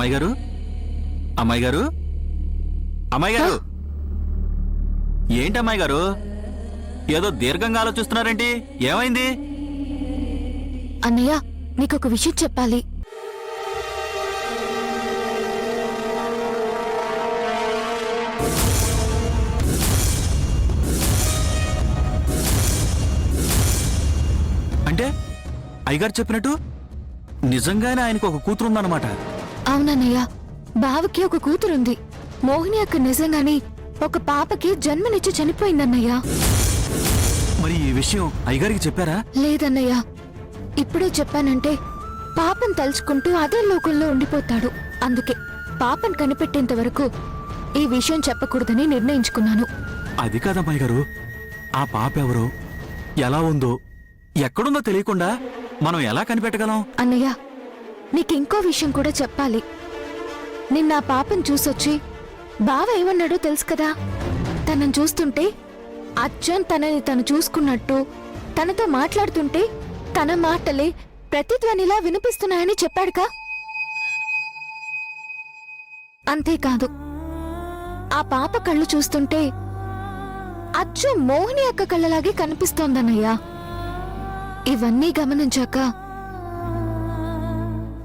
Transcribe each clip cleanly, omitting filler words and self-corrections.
అమ్మాయి గారు, అమ్మాయి గారు, అమ్మాయి గారు, ఏంటి అమ్మాయి గారు ఏదో దీర్ఘంగా ఆలోచిస్తున్నారేంటి? ఏమైంది? అన్నయ్య, నీకొక విషయం చెప్పాలి. అంటే అయ్యగారు చెప్పినట్టు నిజంగానే ఆయనకు ఒక కూతురు ఉందన్నమాట. అవునన్నయ్య, బావకి ఒక కూతురుంది. మోహిని అక్క నిజంగానే ఒక పాపకి జన్మనిచ్చి చనిపోయిందన్నయ్య. మరి ఈ విషయం అయ్యగారికి చెప్పారా? లేదన్నయ్య, ఇప్పుడే చెప్పానంటే పాపం తలుచుకుంటూ అదే లోకంలో ఉండిపోతాడు. అందుకే పాపం కనిపెట్టేంత వరకు ఈ విషయం చెప్పకూడదని నిర్ణయించుకున్నాను. అది కాదమ్మాయి గారు, ఆ పాప ఎవరో, ఎలా ఉందో, ఎక్కడుందో తెలియకుండా మనం ఎలా కనిపెట్టగలం? అన్నయ్య, నీకింకో విషయం కూడా చెప్పాలి. నిన్న ఆ పాపం చూసొచ్చి బావ ఏమన్నాడో తెలుసు కదా. తనని చూస్తుంటే అచ్చం తనని తను చూసుకున్నట్టు, తనతో మాట్లాడుతుంటే తన మాటలే ప్రతిధ్వనిలా వినిపిస్తున్నాయని చెప్పాడుగా. అంతేకాదు, ఆ పాప కళ్ళు చూస్తుంటే అచ్చు మోహిని అక్క కళ్ళలాగే కనిపిస్తోందన్నయ్యా. ఇవన్నీ గమనించాక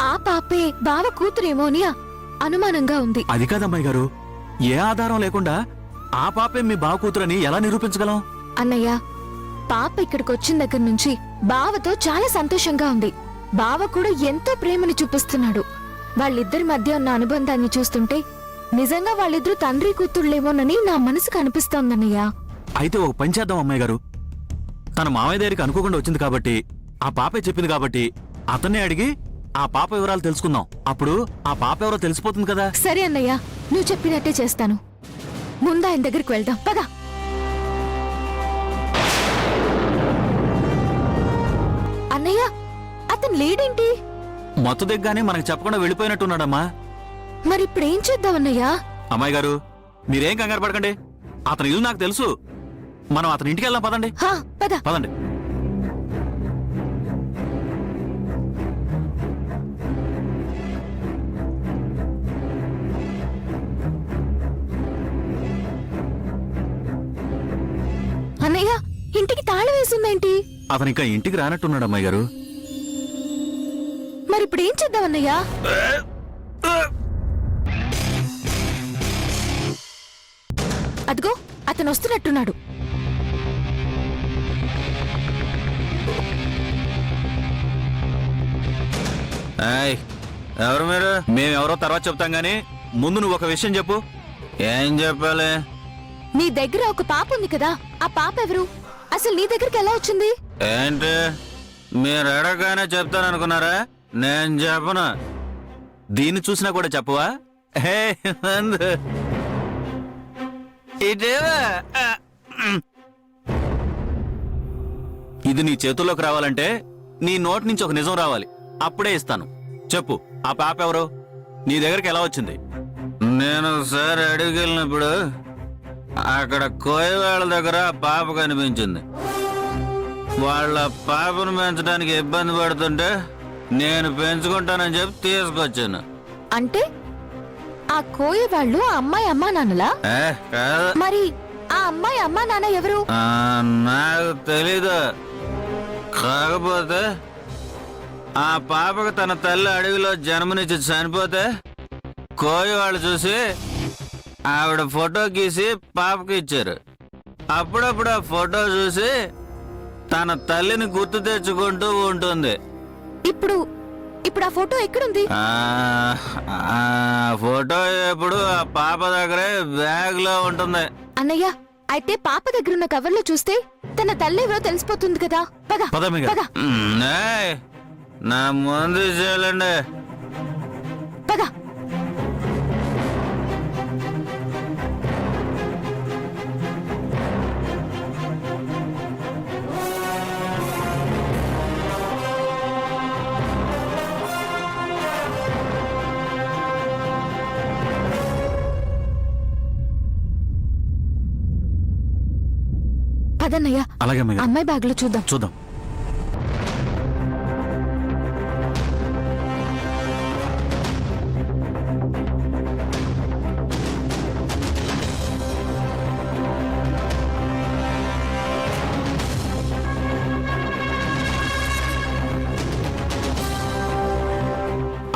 ఆ పాపే బావ కూతురేమో అని అనుమానంగా ఉంది. అది కాదమ్మాయి గారు, ఏ ఆధారం లేకుండా ఆ పాపే మీ బావ కూతురని ఎలా నిరూపించగలం? అన్నయ్య, పాప ఇక్కడికి వచ్చిన దగ్గర నుంచి బావతో చాలా సంతోషంగా ఉంది. బావ కూడా ఎంతో ప్రేమని చూపిస్తున్నాడు. వాళ్ళిద్దరి మధ్య ఉన్న అనుబంధాన్ని చూస్తుంటే నిజంగా వాళ్ళిద్దరూ తండ్రి కూతుళ్లేమోనని నా మనసుకు అనిపిస్తోందన్నయ్య. అయితే ఒక పని చేద్దాం అమ్మాయి గారు, తన మామయ్య దగ్గరికి అనుకోకుండా వచ్చింది కాబట్టి, ఆ పాపే చెప్పింది కాబట్టి అతన్నే అడిగి ఆ పాప వివరాలు తెలుసుకుందాం. అప్పుడు ఆ పాప ఎవరో తెలిసిపోతుంది కదా. సరే అన్నయ్య, నువ్వు చెప్పినట్టే చేస్తాను. ముందు ఆయన దగ్గరికి వెళ్దాం, పద. అన్నయ్య, అతను లేడేంటి? మొత్తం దిగ్గానే మనకు చెప్పకుండా వెళ్ళిపోయినట్టున్నాడమ్మా. మరిప్పుడేం చేద్దామన్నయ్యా? అమ్మాయి గారు, మీరేం కంగారు పడకండి. అతని ఇల్లు నాకు తెలుసు. మనం అతని ఇంటికి వెళ్దాం, పదండి. పద పదండి. అన్నయ్య, ఇంటికి తాళం వేసిందేంటి? అతను ఇంకా ఇంటికి రానట్టున్నాడు అమ్మాయి గారు. మరిప్పుడేం చేద్దామన్నయ్యా? అదిగో అతను వస్తున్నట్టున్నాడు. ఎవరు మీరు? మేమెవరో తర్వాత చెప్తాం గానీ ముందు నువ్వు ఒక విషయం చెప్పు. ఏం చెప్పాలి? నీ దగ్గర ఒక పాప ఉంది కదా, ఆ పాప ఎవరు? అసలు నీ దగ్గరికి ఎలా వచ్చింది? ఏంటి మీరు అడగగానే చెప్తాననుకున్నారా? నేను చెప్పను. దీన్ని చూసినా కూడా చెప్పవా? ఇది నీ చేతుల్లోకి రావాలంటే నీ నోటి నుంచి ఒక నిజం రావాలి. అప్పుడే ఇస్తాను. చెప్పు, ఆ పాప ఎవరు? నీ దగ్గరికి ఎలా వచ్చింది? నేను ఒకసారి అడిగి వెళ్ళినప్పుడు అక్కడ కోయవాళ్ళ దగ్గర పాప కనిపించింది. వాళ్ళ పాపను పెంచడానికి ఇబ్బంది పడుతుంటే నేను పెంచుకుంటానని చెప్పి తీసుకొచ్చాను. అంటే ఆ కోయ వాళ్ళు ఆ అమ్మాయి అమ్మా నాన్నలా? మరి ఆ అమ్మాయి అమ్మా నాన్న ఎవరు? నాకు తెలీదు. కాకపోతే ఆ పాపకు తన తల్లి అడవిలో జన్మనిచ్చి చనిపోతే కోయ వాళ్ళు చూసి ఆవిడ ఫోటో గీసి పాపకి ఇచ్చారు. అప్పుడప్పుడు ఆ ఫోటో చూసి తన తల్లిని గుర్తు తెచ్చుకుంటూ ఉంటుంది. ఇప్పుడు ఆ ఫోటో ఎక్కడుంది? ఫోటో ఎప్పుడు ఆ పాప దగ్గరే బ్యాగ్ లో ఉంటుంది. అన్నయ్య, అయితే పాప దగ్గరున్న కవర్లో చూస్తే తన తల్లి ఎవరో తెలిసిపోతుంది కదా. పద పద. నా ముందు చేయాలండి. పద. పదన్నయ్య. అలాగే అమ్మాయి బ్యాగ్ లో చూద్దాం.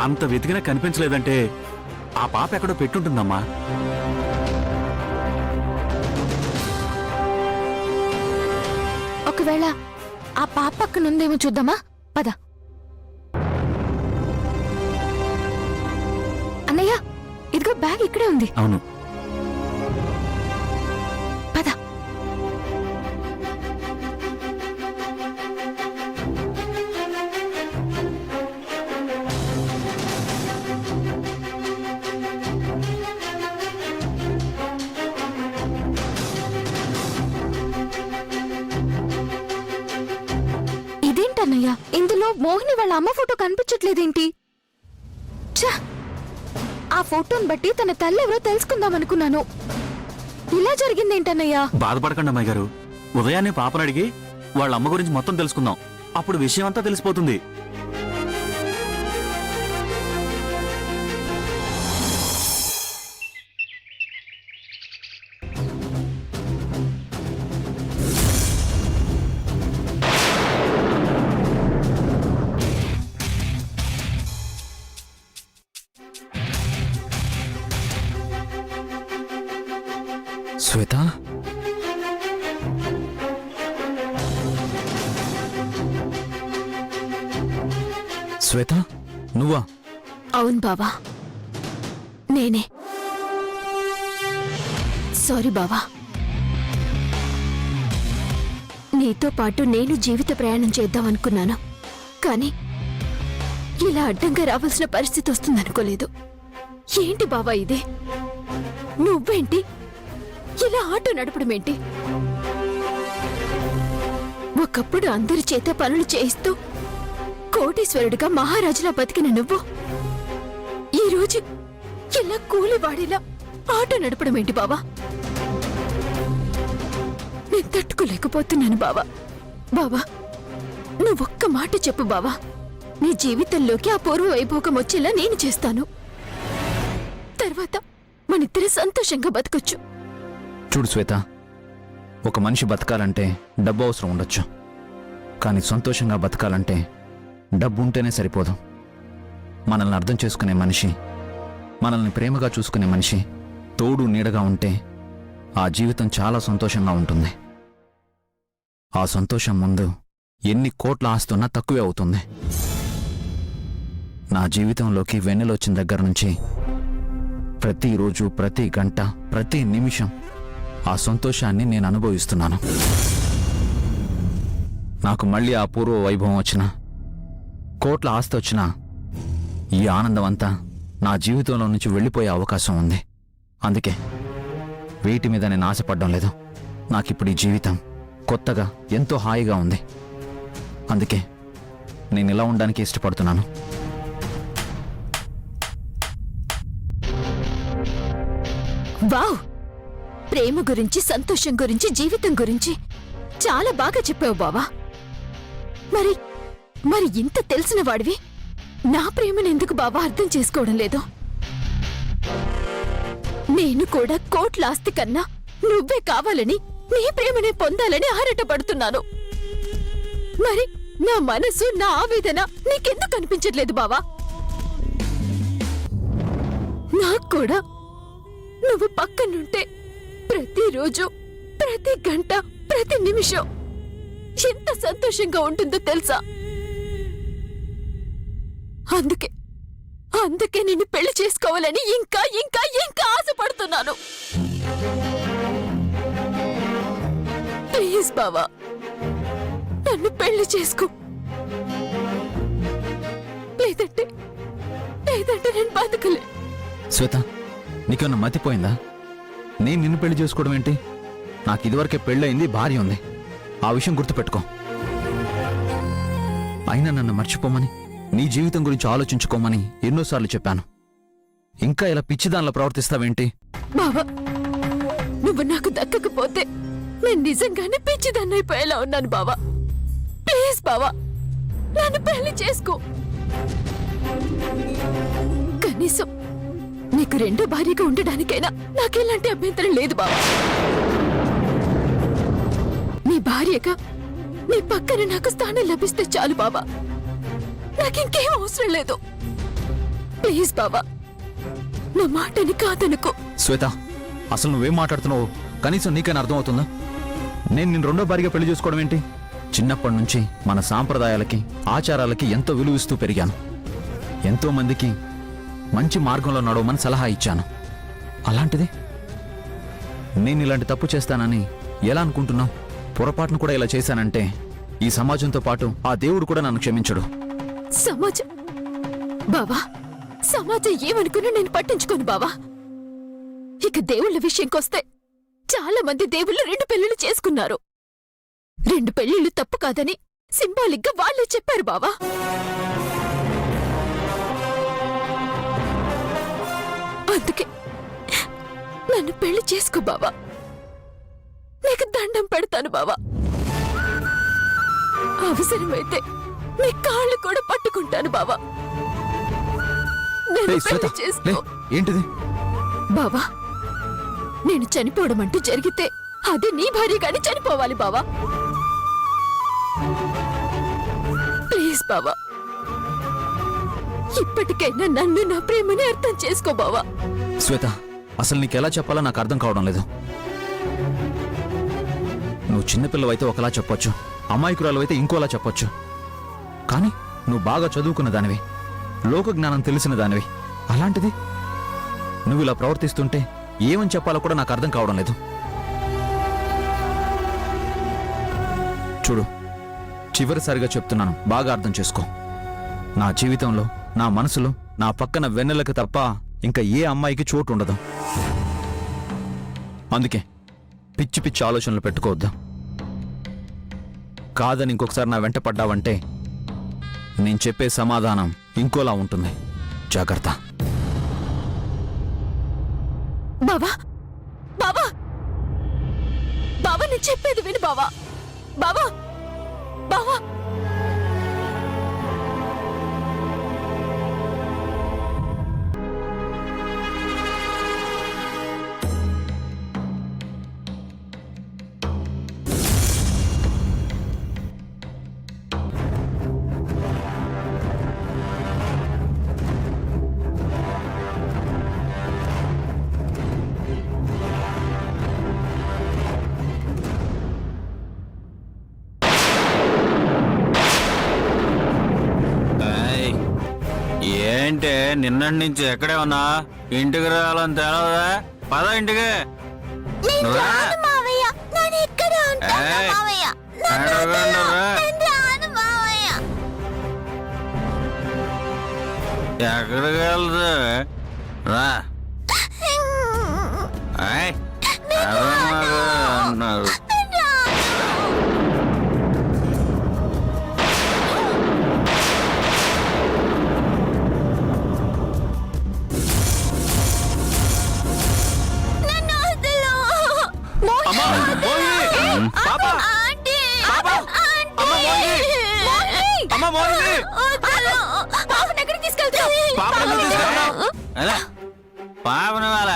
అంత వెతికినా కనిపించలేదంటే ఆ పాప ఎక్కడో పెట్టుంటుందమ్మా. ఒకవేళ ఆ పాప పక్కనుందేమో చూద్దామా? పద. అన్నయ్య, ఇదిగో బ్యాగ్ ఇక్కడే ఉంది. అవును. పద. ఇదేంటన్నయ్య, ఇందులో మోహిని వాళ్ళ అమ్మ ఫోటో కనిపించట్లేదేంటి? ఛ! ఆ ఫోటోని బట్టి తన తల్లి ఎవరో తెలుసుకుందాం అనుకున్నాను. ఇలా జరిగిందేంటన్నయ్యా? బాధపడకండి అమ్మాయి గారు. ఉదయాన్నే పాపను అడిగి వాళ్ళ అమ్మ గురించి మొత్తం తెలుసుకుందాం. అప్పుడు విషయం అంతా తెలిసిపోతుంది. శ్వేత, శ్వేత, నువ్వా? అవును బావా, నేనే. సారీ బావా. నీతో పాటు నేను జీవిత ప్రయాణం చేద్దాం అనుకున్నాను, కానీ ఇలా అడ్డంగా రావాల్సిన పరిస్థితి వస్తుందనుకోలేదు. ఏంటి బావా ఇది? నువ్వేంటి ఇలా ఆటో నడపడమేంటి? ఒకప్పుడు అందరి చేత పనులు చేయిస్తూ కోటీశ్వరుడిగా మహారాజులా బతికిన నువ్వు ఈరోజు ఇలా కూలివాడిలా ఆటో నడపడమేంటి బావా? నేను తట్టుకోలేకపోతున్నాను బావా. బావా, నువ్వొక్క మాట చెప్పు బావా. నీ జీవితంలోకి ఆ పూర్వ వైభోగం వచ్చేలా నేను చేస్తాను. తర్వాత మనిద్దరం సంతోషంగా బతకొచ్చు. చూడు శ్వేత, ఒక మనిషి బతకాలంటే డబ్బు అవసరం ఉండొచ్చు, కానీ సంతోషంగా బతకాలంటే డబ్బు ఉంటేనే సరిపోదు. మనల్ని అర్థం చేసుకునే మనిషి, మనల్ని ప్రేమగా చూసుకునే మనిషి తోడు నీడగా ఉంటే ఆ జీవితం చాలా సంతోషంగా ఉంటుంది. ఆ సంతోషం ముందు ఎన్ని కోట్ల ఆస్తున్నా తక్కువే అవుతుంది. నా జీవితంలోకి వెన్నెలొచ్చిన దగ్గర నుంచి ప్రతిరోజు, ప్రతి గంట, ప్రతి నిమిషం ఆ సంతోషాన్ని నేను అనుభవిస్తున్నాను. నాకు మళ్ళీ ఆ పూర్వ వైభవం వచ్చినా, కోట్ల ఆస్తి వచ్చినా, ఈ ఆనందం అంతా నా జీవితంలో నుంచి వెళ్ళిపోయే అవకాశం ఉంది. అందుకే వీటి మీద నేను ఆశపడ్డం లేదు. నాకిప్పుడు ఈ జీవితం కొత్తగా ఎంతో హాయిగా ఉంది. అందుకే నేను ఇలా ఉండడానికి ఇష్టపడుతున్నాను. వావ్! ప్రేమ గురించి, సంతోషం గురించి, జీవితం గురించి చాలా బాగా చెప్పావు బావా. మరి మరి ఇంత తెలిసిన వాడివి నా ప్రేమను ఎందుకు బావా అర్థం చేసుకోవడం లేదు? నేను కూడా కోట్ల ఆస్తి కన్నా నువ్వే కావాలని, నీ ప్రేమనే పొందాలని ఆరాటపడుతున్నాను. మరి నా మనసు, నా ఆవేదన నీకెందుకు అనిపించట్లేదు బావా? నాకు కూడా నువ్వు పక్కనుంటే ప్రతిరోజు, ప్రతి గంట, ప్రతి నిమిషం ఎంత సంతోషంగా ఉంటుందో తెలుసా? అందుకే నిన్ను పెళ్లి చేసుకోవాలని ఇంకా ఇంకా ఇంకా ఆశపడుతున్నాను. ప్లీజ్ బావా, నన్ను పెళ్లి చేసుకో. లేదంటే నేను బతకలే. శ్వేత, నీకేమన్నా మతిపోయిందా? నేను నిన్ను పెళ్లి చేసుకోవడం ఏంటి? నాకు ఇదివరకే పెళ్ళయింది, భార్య ఉంది. ఆ విషయం గుర్తుపెట్టుకో. అయినా నన్ను మర్చిపోమని, నీ జీవితం గురించి ఆలోచించుకోమని ఎన్నోసార్లు చెప్పాను. ఇంకా ఇలా పిచ్చిదానిలా ప్రవర్తిస్తావేంటి? బావా, నువ్వు నాకు దక్కకపోతే నేను నిజంగానే పిచ్చిదాన్నైపోయేలా ఉన్నాను బావా. ప్లీజ్ బావా, నన్ను పెళ్లి చేసుకో. కనీసం నీకు రెండో భార్యగా ఉండడానికైనా నాకెలాంటి అభ్యంతరం లేదు బావా. నీ భార్యగా నీ పక్కన నాకు స్థానం లభిస్తే చాలు బావా. నాకింకేం అవసరం లేదు. ప్లీజ్ బావా, నా మాటని కాదనుకో. శ్వేత, అసలు నువ్వేం మాట్లాడుతున్నావు కనీసం నీకైనా అర్థమవుతుందా? నేను నిన్ను రెండో భారీగా పెళ్లి చేసుకోవడం ఏంటి? చిన్నప్పటి నుంచి మన సాంప్రదాయాలకి ఆచారాలకి ఎంతో విలువ ఇస్తూ పెరిగాను. ఎంతో మందికి మంచి మార్గంలో నడవమని సలహా ఇచ్చాను. అలాంటిది నేను ఇలాంటి తప్పు చేస్తానని ఎలా అనుకుంటున్నావు? పొరపాటును కూడా ఇలా చేశానంటే ఈ సమాజంతో పాటు ఆ దేవుడు కూడా నన్ను క్షమించడు. సమాజం బావా, సమాజం ఏమనుకున్నా నేను పట్టించుకోను బావా. ఇక దేవుళ్ళ విషయంకొస్తే చాలా మంది దేవుళ్ళు 2 పెళ్లిళ్ళు చేసుకున్నారు. 2 పెళ్లిళ్ళు తప్పు కాదని సింబాలిక్ గా వాళ్ళే చెప్పారు బావా. అందుకే నన్ను పెళ్లి చేసుకో బావా. నీకు దండం పెడతాను బావా. అవసరమైతే నీ కాళ్ళు కూడా పట్టుకుంటాను బావా. నన్ను ఏయ్ శ్వేత, పెళ్లి చేసుకో లే, ఏంటిది? బావా. నేను చనిపోవడం అంటూ జరిగితే అది నీ భార్యగాని చనిపోవాలి బావా. ప్లీజ్ బావా, ఇప్పటికైనా నన్ను నా ప్రేమని అర్థం చేసుకో బావా. శ్వేత, అసలు నీకెలా చెప్పాలో నాకు అర్థం కావడం లేదు. నువ్వు చిన్నపిల్లవైతే ఒకలా చెప్పొచ్చు, అమాయకురాలవైతే ఇంకోలా చెప్పొచ్చు. కానీ నువ్వు బాగా చదువుకున్న దానివి, లోక జ్ఞానం తెలిసిన దానివి. అలాంటిది నువ్వు ఇలా ప్రవర్తిస్తుంటే ఏమని చెప్పాలో కూడా నాకు అర్థం కావడం లేదు. చూడు, చివరిసారిగా చెప్తున్నాను, బాగా అర్థం చేసుకో. నా జీవితంలో, నా మనసులో, నా పక్కన వెన్నెలకు తప్ప ఇంకా ఏ అమ్మాయికి చోటు ఉండదు. అందుకే పిచ్చి పిచ్చి ఆలోచనలు పెట్టుకోవద్దు. కాదని ఇంకొకసారి నా వెంట పడ్డావంటే నేను చెప్పే సమాధానం ఇంకోలా ఉంటుంది. జాగ్రత్త. బావా, బావా, బావా, నేను చెప్పేది విను బావా. బావా, బావా. ఏయ్, ఏంటే నిన్నటి నుంచి ఎక్కడే ఉన్నా? ఇంటికి రావాలని తెలవదా? పద ఇంటికి. రా. ఏయ్, అడగండి రా. ఎక్కడికి వెళ్తా? రా. ఏయ్, అడగమాకు అన్నారు. అమ్మా, మోహిని! పాప! పాప! అమ్మ మోహిని! అమ్మ మోహిని! పాపను ఎందుకు తీసుకెళ్తున్నావ్? అలా, పాపను వాళ్ళ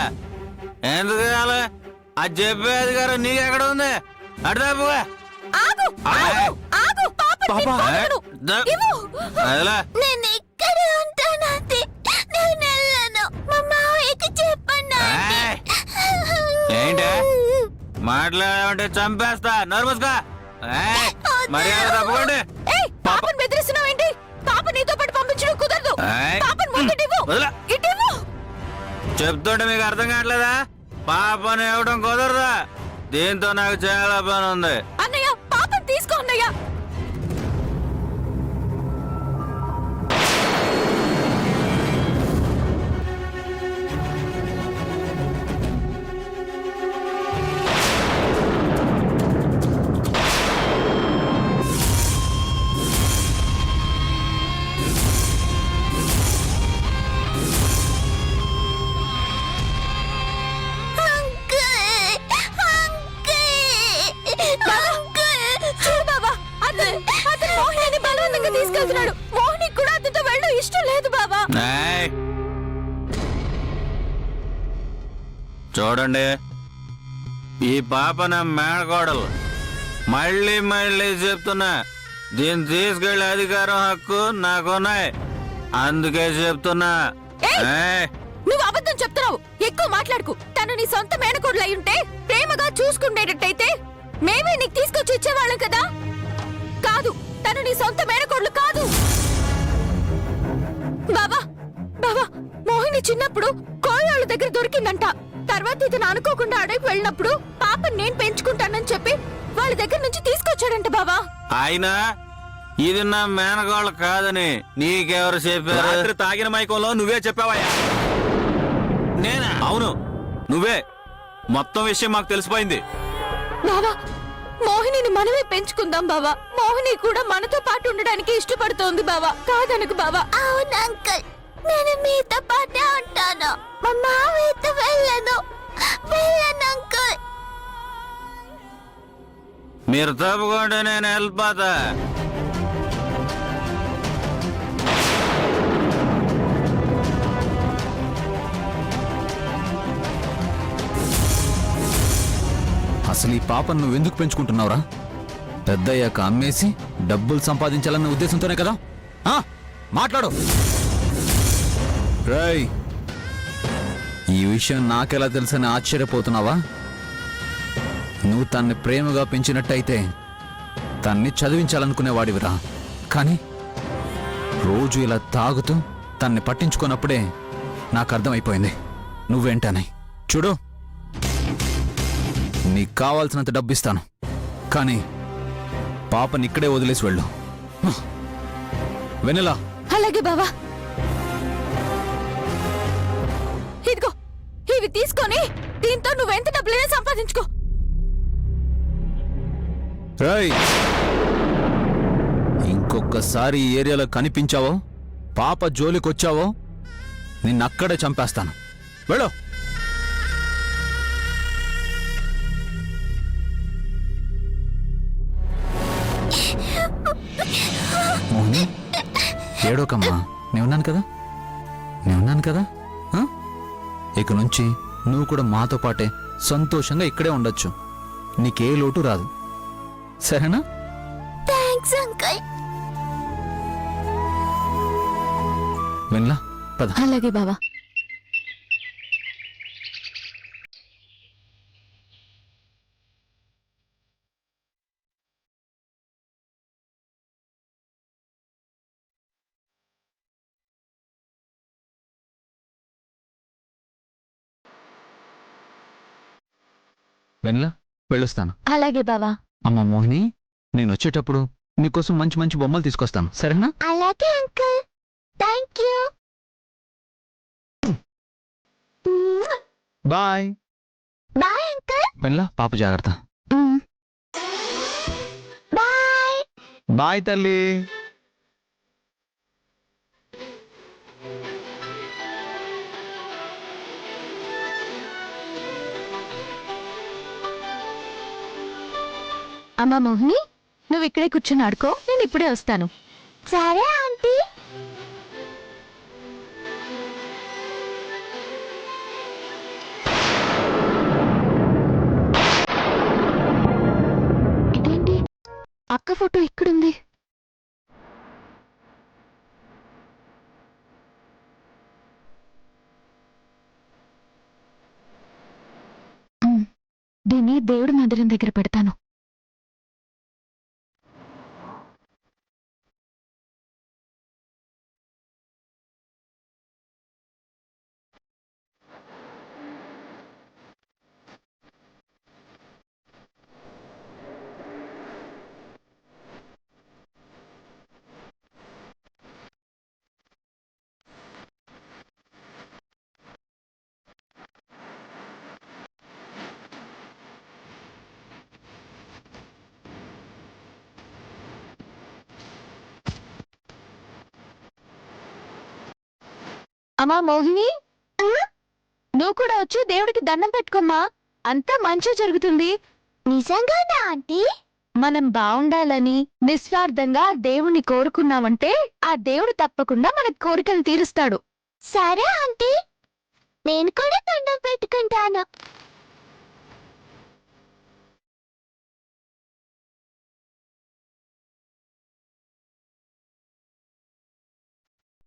ఎందుకు కావాలి? అది చెప్పేది గారు నీకెక్కడ ఉంది? అడుగుగా అలా నేను ఇక్కడ ఉంటానంటే నేను వెళ్ళను. మా మావయ్యకి చెప్పండి. ఏంటి మాట్లాడాలంటే చంపేస్తా. నర్మస్గా మర్యాద తప్పకండి. పాపను బెదిరిస్తున్నావేంటి? పాప నీతో పాటు పంపించడం కుదరదు. పాపను ముందు ఇవ్వు. వదలా. ఇటు ఇవ్వు. చెప్తుంటే మీకు అర్థం కావట్లేదా? పాపను ఇవ్వడం కుదరదా? దీంతో నాకు చాలా పని ఉంది. అన్నయ్య, పాపను తీసుకో అన్నయ్య. చూడు బాబా, అతను మోహిని బలవంతంగా తీసుకెళ్తున్నాడు. మోహినికి కూడా అతనితో వెళ్ళడం ఇష్టం లేదు బాబా. ఏయ్, చూడండి, ఈ పాప నా మేనకోడలు. మళ్ళీ మళ్ళీ చెప్తున్నా, దీన్ని తీసుకెళ్లే అధికారం హక్కు నాకున్నాయి. అందుకే చెప్తున్నా, ఏయ్, నువ్వు అబద్ధం చెప్తున్నావు. ఎక్కువ మాట్లాడుకు. తను నీ సొంత మేనకోడలు అయి ఉంటే ప్రేమగా చూసుకునేటట్టయితే మేమే నీకు తీసుకొచ్చి ఇచ్చేవాళ్ళం కదా. కాదు, తను నీ సొంత మేనకోడలు కాదు. బాబా బాబా, మోహిని చిన్నప్పుడు కోళ్ళ దగ్గర దొరికిందంట. తర్వాత ఇతను అనుకోకుండా అడవికి వెళ్ళినప్పుడు పాపని నేను పెంచుకుంటానని చెప్పి వాళ్ళ దగ్గర నుంచి తీసుకొచ్చాడంట బాబా. ఆయన ఇది నా మేనగాళ్ళు కాదని నీకెవరు చెప్పారు? రాత్రి తాగిన మైకంలో నువ్వే చెప్పావయ్యా. నేనా? అవును, నువ్వే. మొత్తం విషయం మాకు తెలిసిపోయింది. బావా, మోహినిని మనమే పెంచుకుందాం బావా. మోహిని కూడా మనతో పాటు ఉండడానికి ఇష్టపడుతోంది బావా. కాదనకు బావా. అవును అంకుల్, నేను మీతో పాటే ఉంటాను. మా మావయ్యతో వెళ్ళను అంకుల్. మీరు తప్పుకుంటే నేను వెళ్ళిపోతా. అసలు ఈ పాపను నువ్వెందుకు పెంచుకుంటున్నావురా? పెద్దయ్యాక అమ్మేసి డబ్బులు సంపాదించాలన్న ఉద్దేశంతోనే కదా? మాట్లాడు. రేయ్, ఈ విషయం నాకెలా తెలుసని ఆశ్చర్యపోతున్నావా? నువ్వు తన్ని ప్రేమగా పెంచినట్టయితే తన్ని చదివించాలనుకునేవాడివిరా. కానీ రోజు ఇలా తాగుతూ తన్ని పట్టించుకున్నప్పుడే నాకు అర్థమైపోయింది నువ్వేంటని. చూడు, నీకు కావాల్సినంత డబ్బు ఇస్తాను, కానీ పాపని ఇక్కడే వదిలేసి వెళ్ళు. వెన్నెలా. అలాగే బావా. ఇదిగో, ఇవి తీసుకొని దీంతో నువ్వెంత డబ్బులైనా సంపాదించుకో. రేయ్, ఇంకొకసారి ఈ ఏరియాలో కనిపించావో, పాప జోలికొచ్చావో నిన్నక్కడే చంపేస్తాను. వెళ్ళు. మోహిని, ఏడోకమ్మా. నేనున్నాను కదా. ఇక నుంచి నువ్వు కూడా మాతో పాటే సంతోషంగా ఇక్కడే ఉండొచ్చు. నీకే లోటు రాదు, సరేనా? Thanks uncle. వినలా, పద. అలాగే బావా. వెనలా, వెళ్ళొస్తాను. అలాగే బావా. అమ్మ మోహిని, నేను వచ్చేటప్పుడు నీకోసం మంచి మంచి బొమ్మలు తీసుకొస్తాను, సరేనా? అలాగే uncle. Thank you. Bye. Bye uncle. వెనలా, పాప జాగ్రత్త. బాయ్. బాయ్ తల్లి. అమ్మా మోహిని, నువ్వు ఇక్కడే కూర్చొని ఆడుకో, నేను ఇప్పుడే వస్తాను. సరే ఆంటీ. ఇదేంటి, అక్క ఫోటో ఇక్కడుంది. దీన్ని దేవుడి మందిరం దగ్గర పెడతాను. అమ్మా మోహిని, నువ్వు కూడా వచ్చి దేవుడికి దండం పెట్టుకోమ్మా. అంతా మంచి జరుగుతుంది. నిజంగానా ఆంటీ? మనం బాగుండాలని నిస్వార్థంగా దేవుణ్ణి కోరుకున్నామంటే ఆ దేవుడు తప్పకుండా మన కోరికలు తీరుస్తాడు. సరే ఆంటీ, నేను కూడా దండం పెట్టుకుంటాను.